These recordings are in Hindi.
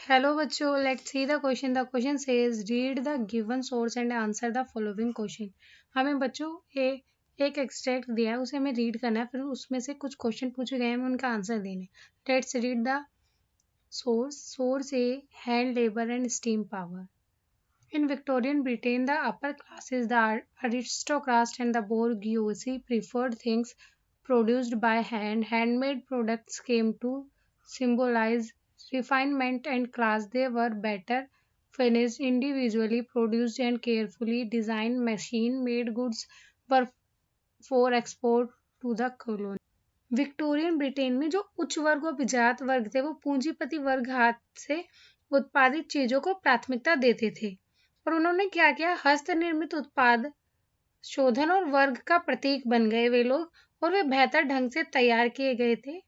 Hello बच्चों, let's see the question. The question says read the given source and answer the following question. हमें बच्चों एक एक्सट्रैक्ट दिया है, उसे हमें रीड करना है, फिर उसमें से कुछ क्वेश्चन पूछे गए हैं, हमें उनका आंसर देने. Let's read the source. Source A, hand labor and steam power. In Victorian Britain, the upper classes, the aristocrats and the bourgeoisie preferred things produced by hand. Handmade products came to symbolize refinement and class. They were better finished, individually produced and carefully designed machine-made goods were for export to the colony. Victorian Britain में जो उच्च वर्ग और विजात वर्ग थे वो पूंजीपति वर्ग हाथ से उत्पादित चीजों को प्राथमिकता देते थे और उन्होंने क्या किया, हस्त निर्मित उत्पाद शोधन और वर्ग का प्रतीक बन गए वे लोग, और वे बेहतर ढंग से तैयार किए गए थे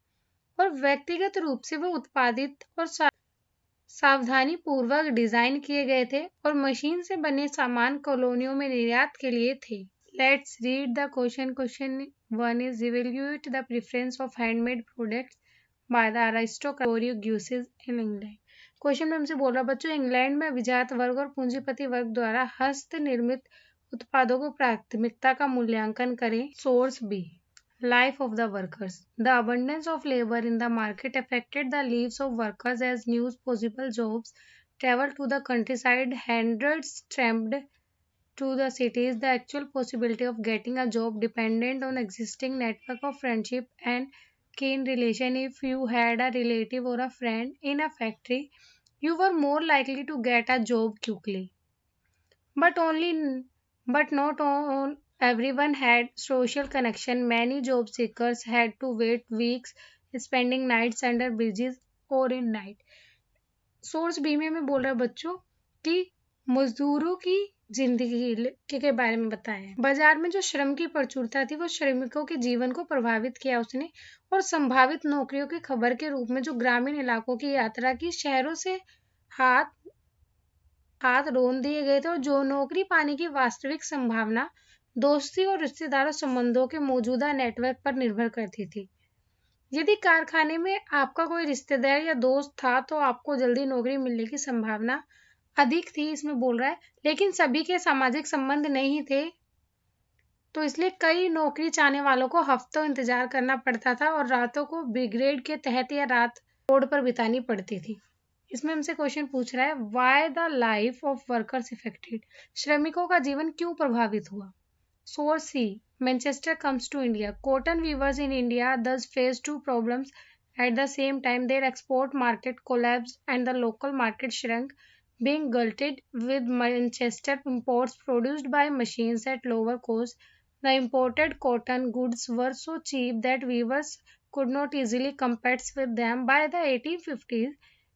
और व्यक्तिगत रूप से वो उत्पादित और सावधानी पूर्वक डिजाइन किए गए थे और मशीन से बने सामान कॉलोनियों में निर्यात के लिए थे. Let's read the question. Question 1 is evaluate the preference of handmade products by the aristocrats in England. Question में हमसे बोल रहा बच्चों, इंग्लैंड में विजात वर्ग और पूंजीपति वर्ग द्वारा हस्त निर्मित उत्पादों को प्राथमिकता का मूल्यांकन करें. Source B, life of the workers. The abundance of labor in the market affected the lives of workers as new possible jobs traveled to the countryside. Hundreds tramped to the cities. The actual possibility of getting a job depended on existing network of friendship and keen relation. If you had a relative or a friend in a factory, you were more likely to get a job quickly. But not all everyone had social connection. Many job seekers had to wait weeks, spending nights under bridges or in night. Source B में हमें बोल रहा है बच्चों कि मजदूरों की जिंदगी के बारे में बताया है. बाजार में जो श्रम की प्रचुरता थी वो श्रमिकों के जीवन को प्रभावित किया उसने, और संभावित नौकरियों की खबर के रूप में जो ग्रामीण इलाकों की यात्रा की, शहरों से हाथ रोन दिए गए थे और जो नौकरी पाने की वास्तविक संभावना दोस्ती और रिश्तेदारों संबंधों के मौजूदा नेटवर्क पर निर्भर करती थी. यदि कारखाने में आपका कोई रिश्तेदार या दोस्त था तो आपको जल्दी नौकरी मिलने की संभावना अधिक थी, इसमें बोल रहा है. लेकिन सभी के सामाजिक संबंध नहीं थे, तो इसलिए कई नौकरी चाहने वालों को हफ्तों इंतजार करना पड़ता था और रातों को ब्रिगेड के तहत या रात रोड पर बितानी पड़ती थी. इसमें हमसे क्वेश्चन पूछ रहा है, why the life of workers affected. श्रमिकों का जीवन क्यों प्रभावित हुआ. Source C, Manchester comes to India. Cotton weavers in India thus faced two problems at the same time. Their export market collapsed and the local market shrunk. Being gutted with Manchester imports produced by machines at lower cost, the imported cotton goods were so cheap that weavers could not easily compete with them. By the 1850s,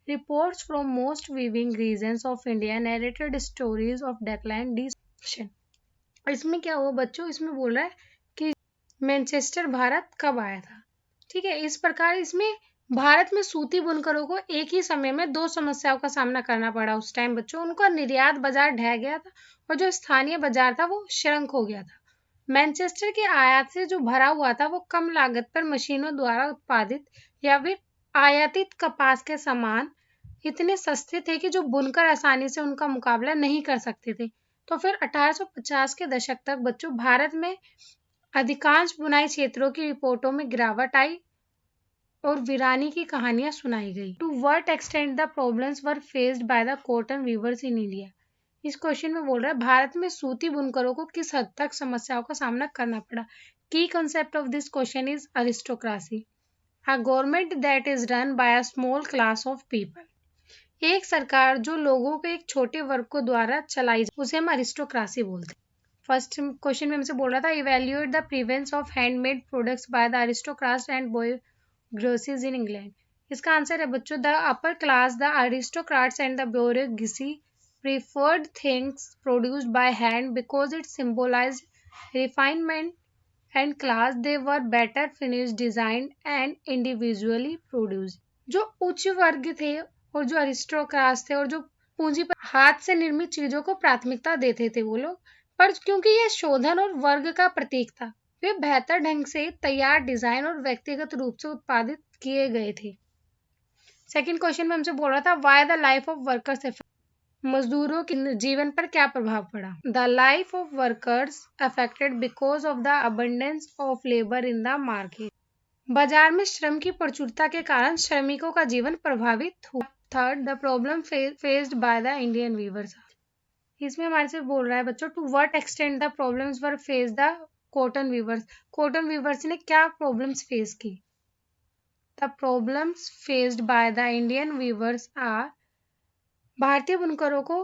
reports from most weaving regions of India narrated stories of decline destruction. इसमें क्या हुआ बच्चों, इसमें बोल रहा है कि मैनचेस्टर भारत कब आया था. ठीक है, इस प्रकार इसमें भारत में सूती बुनकरों को एक ही समय में दो समस्याओं का सामना करना पड़ा उस टाइम बच्चों. उनका निर्यात बाजार ढह गया था और जो स्थानीय बाजार था वो श्रंक हो गया था. मैनचेस्टर के आयात से जो भरा हुआ था वो कम लागत पर मशीनों द्वारा उत्पादित या फिर आयातित कपास के सामान इतने सस्ते थे कि जो बुनकर आसानी से उनका मुकाबला नहीं कर सकते थे. तो फिर 1850 के दशक तक बच्चों भारत में अधिकांश बुनाई क्षेत्रों की रिपोर्टों में गिरावट आई और वीरानी की कहानियां सुनाई गई. To what extent the problems were faced by the cotton weavers in India. इस क्वेश्चन में बोल रहा है भारत में सूती बुनकरों को किस हद तक समस्याओं का सामना करना पड़ा. की concept of this question is aristocracy, a government that is run by a small class of people. एक सरकार जो लोगों के एक छोटे वर्ग को द्वारा चलाई जाए उसे हम अरिस्टोक्रेसी बोलते हैं. फर्स्ट क्वेश्चन में हमसे बोल रहा था evaluate the prevalence of handmade products by the aristocrats and bourgeoisies in England. इसका आंसर है बच्चों, the upper class, the aristocrats and the bourgeoisie preferred things produced by hand because it symbolized refinement and class. They were better finished, designed and individually produced. जो उच्च वर्ग थे और जो अरिस्टोक्रेट्स थे और जो पूंजी पर हाथ से निर्मित चीजों को प्राथमिकता देते थे वो लोग, पर क्योंकि यह शोधन और वर्ग का प्रतीक था, वे बेहतर ढंग से तैयार, डिजाइन और व्यक्तिगत रूप से उत्पादित किए गए थे. सेकंड क्वेश्चन में हमसे बोल रहा था why the life of workers, मजदूरों के जीवन पर क्या प्रभाव पड़ा। The life of workers affected because of the abundance of labour in the market, बाजार में श्रम की प्रचुरता के कारण श्रमिकों का जीवन प्रभावित हुआ। Third, the problem faced by the Indian weavers, इसमें हमारे से बोल रहा है बच्चों to what extent the problems were face the cotton weavers, cotton weavers ने क्या प्रॉब्लम्स फेस की। The problems faced by the Indian weavers are, भारतीय बुनकरों को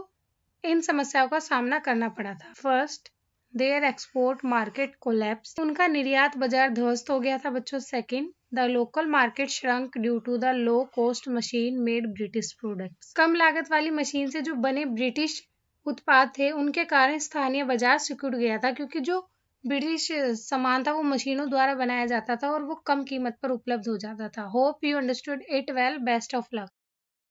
इन समस्याओं का सामना करना पड़ा था। First, their export market collapse, उनका निर्यात बाजार ध्वस्त हो गया था बच्चों। Second, the local market shrunk due to the low cost machine made British products, कम लागत वाली मशीन से जो बने ब्रिटिश उत्पाद थे उनके कारण स्थानीय बाजार सिकुड़ गया था, क्योंकि जो ब्रिटिश सामान था वो मशीनों द्वारा बनाया जाता था और वो कम कीमत पर उपलब्ध हो जाता था। Hope you understood it well, best of luck.